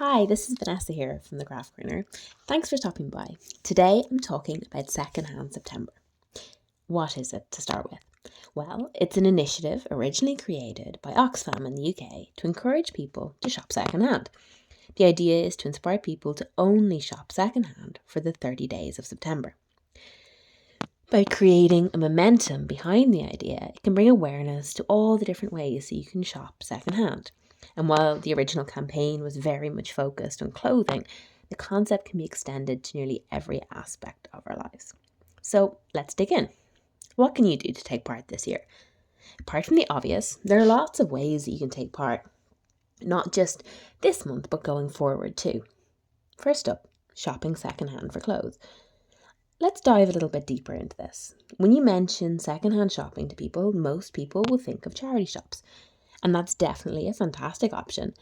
Hi, this is Vanessa here from the Craft Corner. Thanks for stopping by. Today I'm talking about Secondhand September. What is it to start with? Well, it's an initiative originally created by Oxfam in the UK to encourage people to shop secondhand. The idea is to inspire people to only shop secondhand for the 30 days of September. By creating a momentum behind the idea, it can bring awareness to all the different ways that you can shop secondhand. And while the original campaign was very much focused on clothing, the concept can be extended to nearly every aspect of our lives. So let's dig in. What can you do to take part this year? Apart from the obvious, there are lots of ways that you can take part, not just this month, but going forward too. First up, shopping secondhand for clothes. Let's dive a little bit deeper into this. When you mention secondhand shopping to people, most people will think of charity shops. And that's definitely a fantastic option,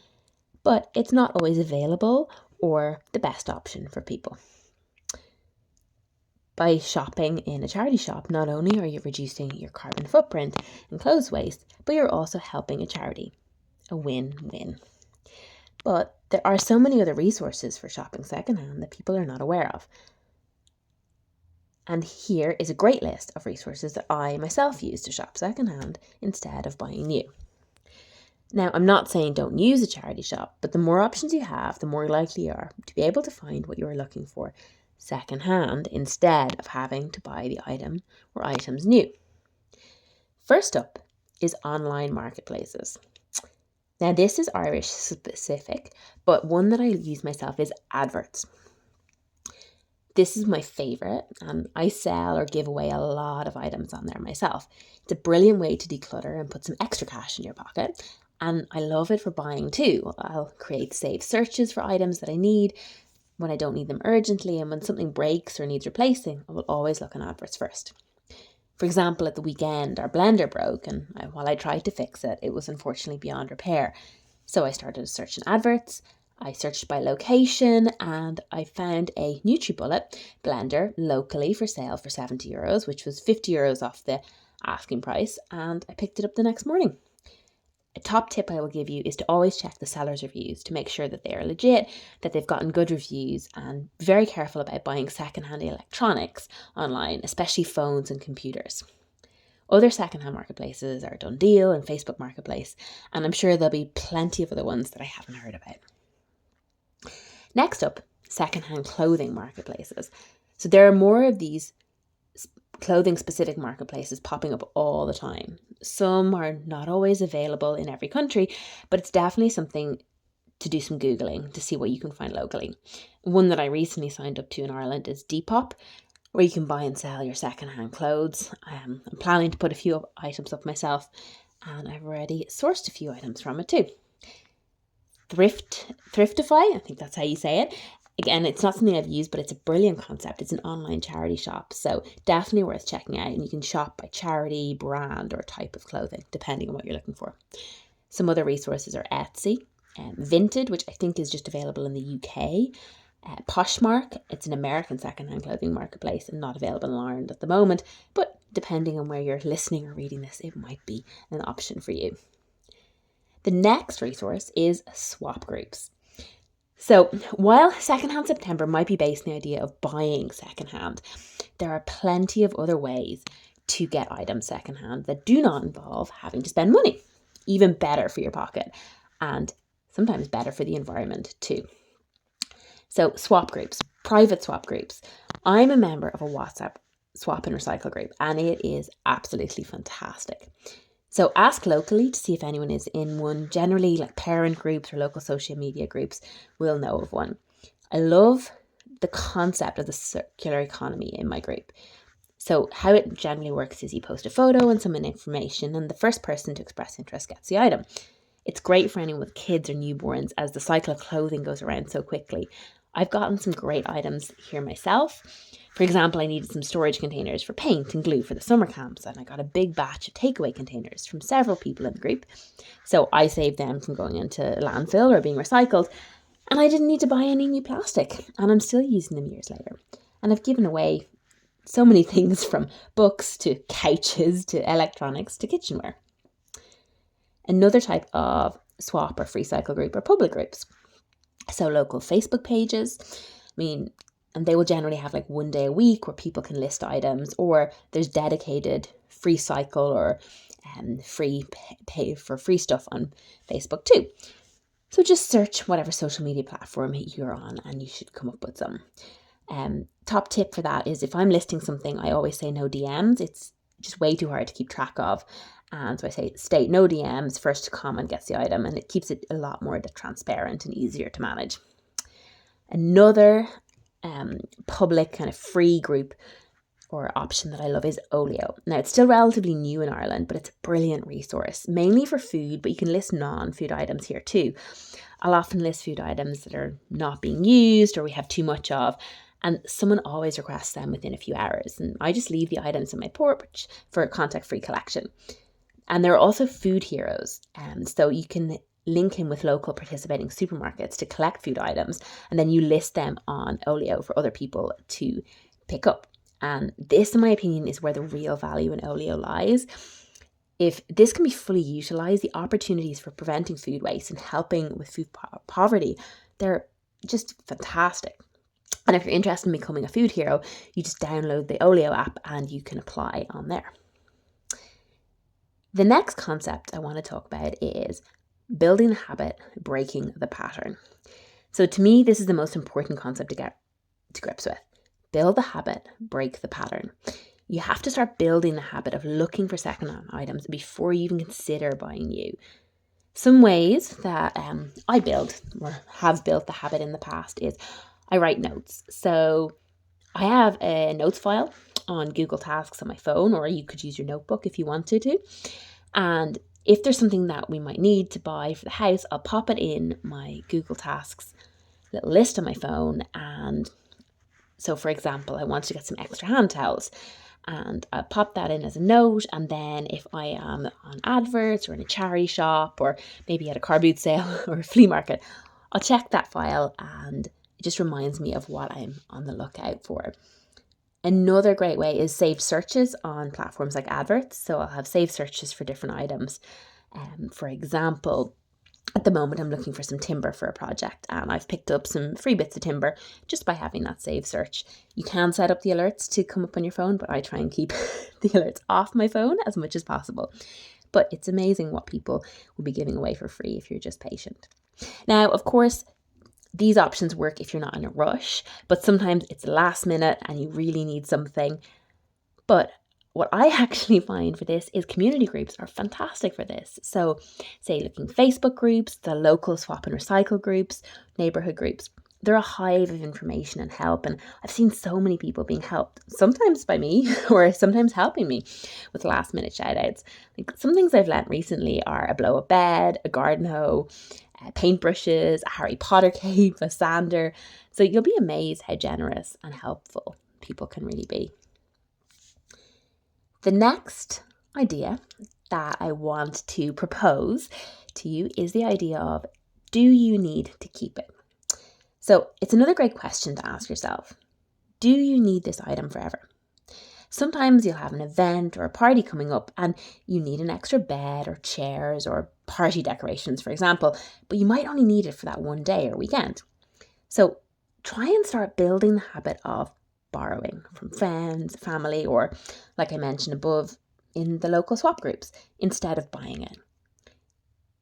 but it's not always available or the best option for people. By shopping in a charity shop, not only are you reducing your carbon footprint and clothes waste, but you're also helping a charity. A win-win. But there are so many other resources for shopping secondhand that people are not aware of. And here is a great list of resources that I myself use to shop secondhand instead of buying new. Now, I'm not saying don't use a charity shop, but the more options you have, the more likely you are to be able to find what you are looking for secondhand instead of having to buy the item or items new. First up is online marketplaces. Now, this is Irish specific, but one that I use myself is Adverts. This is my favourite, and I sell or give away a lot of items on there myself. It's a brilliant way to declutter and put some extra cash in your pocket. And I love it for buying too. I'll create saved searches for items that I need when I don't need them urgently, and when something breaks or needs replacing, I will always look on Adverts first. For example, at the weekend, our blender broke, and while I tried to fix it, it was unfortunately beyond repair. So I started searching Adverts. I searched by location and I found a NutriBullet blender locally for sale for €70, which was €50 off the asking price, and I picked it up the next morning. A top tip I will give you is to always check the seller's reviews to make sure that they are legit, that they've gotten good reviews, and be very careful about buying secondhand electronics online, especially phones and computers. Other secondhand marketplaces are DoneDeal and Facebook Marketplace, and I'm sure there'll be plenty of other ones that I haven't heard about. Next up, secondhand clothing marketplaces. So there are more of these clothing specific marketplaces popping up all the time. Some are not always available in every country, but it's definitely something to do some Googling to see what you can find locally. One that I recently signed up to in Ireland is Depop, where you can buy and sell your secondhand clothes. I'm planning to put a few items up myself, and I've already sourced a few items from it too. Thriftify, I think that's how you say it. Again, it's not something I've used, but it's a brilliant concept. It's an online charity shop, so definitely worth checking out. And you can shop by charity, brand, or type of clothing, depending on what you're looking for. Some other resources are Etsy, Vinted, which I think is just available in the UK. Poshmark, it's an American secondhand clothing marketplace and not available in Ireland at the moment, but depending on where you're listening or reading this, it might be an option for you. The next resource is swap groups. So while Secondhand September might be based on the idea of buying secondhand, there are plenty of other ways to get items secondhand that do not involve having to spend money. Even better for your pocket, and sometimes better for the environment too. So swap groups, private swap groups. I'm a member of a WhatsApp swap and recycle group, and it is absolutely fantastic. So ask locally to see if anyone is in one. Generally, like parent groups or local social media groups will know of one. I love the concept of the circular economy in my group. So how it generally works is you post a photo and some information, and the first person to express interest gets the item. It's great for anyone with kids or newborns, as the cycle of clothing goes around so quickly. I've gotten some great items here myself. For example, I needed some storage containers for paint and glue for the summer camps, and I got a big batch of takeaway containers from several people in the group. So I saved them from going into landfill or being recycled, and I didn't need to buy any new plastic, and I'm still using them years later. And I've given away so many things, from books to couches to electronics to kitchenware. Another type of swap or free cycle group are public groups. So local Facebook pages, and they will generally have like one day a week where people can list items, or there's dedicated free cycle or free pay for free stuff on Facebook too. So just search whatever social media platform you're on and you should come up with some. Top tip for that is if I'm listing something, I always say no DMs. It's just way too hard to keep track of. And so I say state no DMs, first to comment gets the item, and it keeps it a lot more transparent and easier to manage. Another public kind of free group or option that I love is Olio. Now, it's still relatively new in Ireland, but it's a brilliant resource, mainly for food, but you can list non-food items here too. I'll often list food items that are not being used or we have too much of, and someone always requests them within a few hours, and I just leave the items in my porch for contact-free collection. And there are also food heroes, so you can link in with local participating supermarkets to collect food items, and then you list them on Olio for other people to pick up. And this, in my opinion, is where the real value in Olio lies. If this can be fully utilised, the opportunities for preventing food waste and helping with food poverty, they're just fantastic. And if you're interested in becoming a food hero, you just download the Olio app and you can apply on there. The next concept I want to talk about is building the habit, breaking the pattern. So to me, this is the most important concept to get to grips with. Build the habit, break the pattern. You have to start building the habit of looking for second-hand items before you even consider buying new. Some ways that I build or have built the habit in the past is I write notes. So I have a notes file on Google Tasks on my phone, or you could use your notebook if you wanted to. And if there's something that we might need to buy for the house, I'll pop it in my Google Tasks little list on my phone. And so, for example, I want to get some extra hand towels, and I'll pop that in as a note. And then if I am on adverts or in a charity shop or maybe at a car boot sale or a flea market, I'll check that file and it just reminds me of what I'm on the lookout for. Another great way is saved searches on platforms like Adverts. So I'll have saved searches for different items. For example, at the moment I'm looking for some timber for a project, and I've picked up some free bits of timber just by having that saved search. You can set up the alerts to come up on your phone, but I try and keep the alerts off my phone as much as possible. But it's amazing what people will be giving away for free if you're just patient. Now, of course, these options work if you're not in a rush, but sometimes it's last minute and you really need something. But what I actually find for this is community groups are fantastic for this. So say looking Facebook groups, the local swap and recycle groups, neighborhood groups, they're a hive of information and help. And I've seen so many people being helped, sometimes by me or sometimes helping me with last minute shout outs. Like some things I've learnt recently are a blow up bed, a garden hoe, paintbrushes, a Harry Potter cape, a sander. So you'll be amazed how generous and helpful people can really be. The next idea that I want to propose to you is the idea of, do you need to keep it? So it's another great question to ask yourself. Do you need this item forever? Sometimes you'll have an event or a party coming up and you need an extra bed or chairs or party decorations, for example, but you might only need it for that one day or weekend. So try and start building the habit of borrowing from friends, family, or like I mentioned above, in the local swap groups instead of buying it.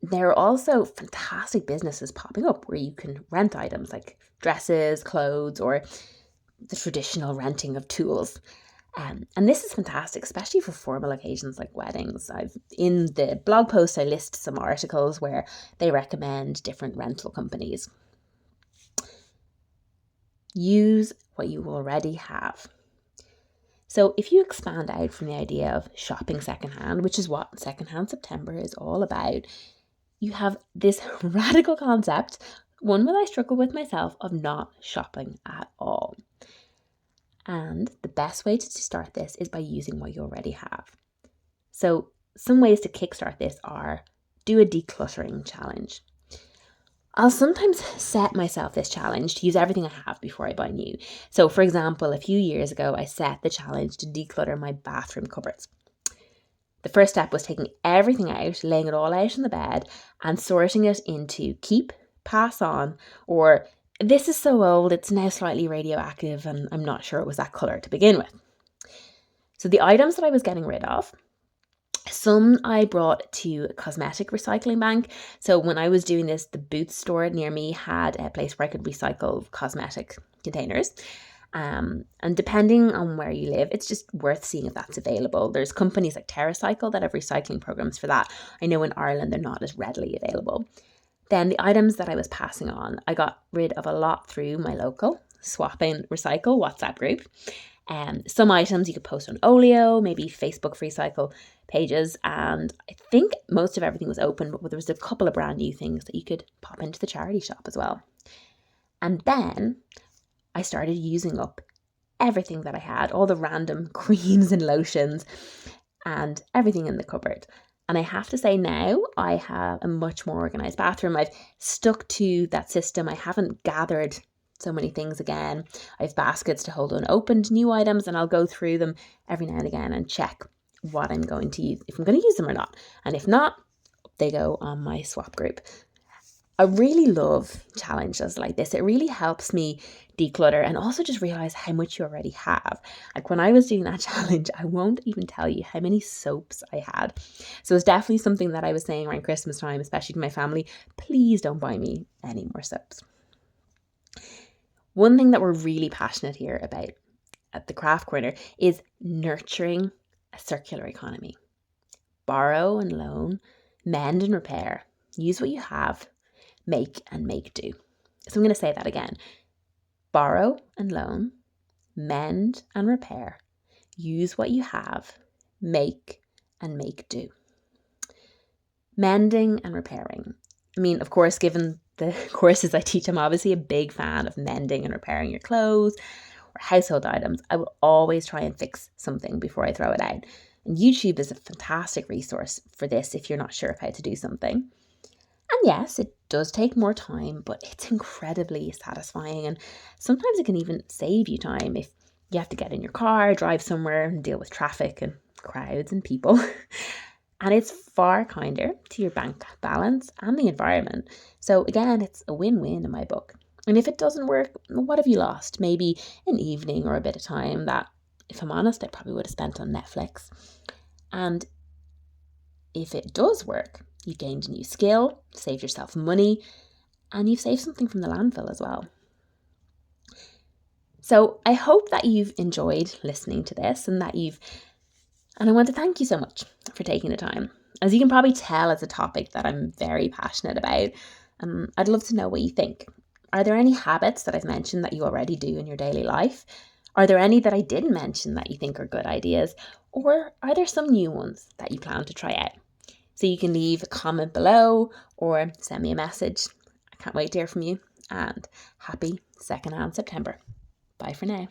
There are also fantastic businesses popping up where you can rent items like dresses, clothes, or the traditional renting of tools. And this is fantastic, especially for formal occasions like weddings. In the blog post, I list some articles where they recommend different rental companies. Use what you already have. So if you expand out from the idea of shopping secondhand, which is what Secondhand September is all about, you have this radical concept, one that I struggle with myself, of not shopping at all. And the best way to start this is by using what you already have. So some ways to kickstart this are do a decluttering challenge. I'll sometimes set myself this challenge to use everything I have before I buy new. So for example, a few years ago, I set the challenge to declutter my bathroom cupboards. The first step was taking everything out, laying it all out on the bed and sorting it into keep, pass on, or this is so old, it's now slightly radioactive and I'm not sure it was that colour to begin with. So the items that I was getting rid of, some I brought to a cosmetic recycling bank. So when I was doing this, the Boots store near me had a place where I could recycle cosmetic containers. And depending on where you live, it's just worth seeing if that's available. There's companies like TerraCycle that have recycling programs for that. I know in Ireland they're not as readily available. Then the items that I was passing on, I got rid of a lot through my local Swap and Recycle WhatsApp group. Some items you could post on Olio, maybe Facebook Free Cycle pages, and I think most of everything was open, but there was a couple of brand new things that you could pop into the charity shop as well. And then I started using up everything that I had, all the random creams and lotions and everything in the cupboard. And I have to say now I have a much more organised bathroom. I've stuck to that system. I haven't gathered so many things again. I have baskets to hold unopened new items, and I'll go through them every now and again and check what I'm going to use, if I'm going to use them or not. And if not, they go on my swap group. I really love challenges like this. It really helps me declutter and also just realize how much you already have. Like when I was doing that challenge, I won't even tell you how many soaps I had. So it's definitely something that I was saying around Christmas time, especially to my family, please don't buy me any more soaps. One thing that we're really passionate here about at the Craft Corner is nurturing a circular economy. Borrow and loan, mend and repair, use what you have, make and make do. So I'm going to say that again. Borrow and loan, mend and repair, use what you have, make and make do. Mending and repairing. I mean, of course, given the courses I teach, I'm obviously a big fan of mending and repairing your clothes or household items. I will always try and fix something before I throw it out. And YouTube is a fantastic resource for this if you're not sure of how to do something. And yes, it does take more time, but it's incredibly satisfying. And sometimes it can even save you time if you have to get in your car, drive somewhere and deal with traffic and crowds and people. And it's far kinder to your bank balance and the environment. So again, it's a win-win in my book. And if it doesn't work, what have you lost? Maybe an evening or a bit of time that, if I'm honest, I probably would have spent on Netflix. And if it does work, you've gained a new skill, saved yourself money, and you've saved something from the landfill as well. So I hope that you've enjoyed listening to this and I want to thank you so much for taking the time. As you can probably tell, it's a topic that I'm very passionate about. I'd love to know what you think. Are there any habits that I've mentioned that you already do in your daily life? Are there any that I didn't mention that you think are good ideas? Or are there some new ones that you plan to try out? So you can leave a comment below or send me a message. I can't wait to hear from you, and happy secondhand September. Bye for now.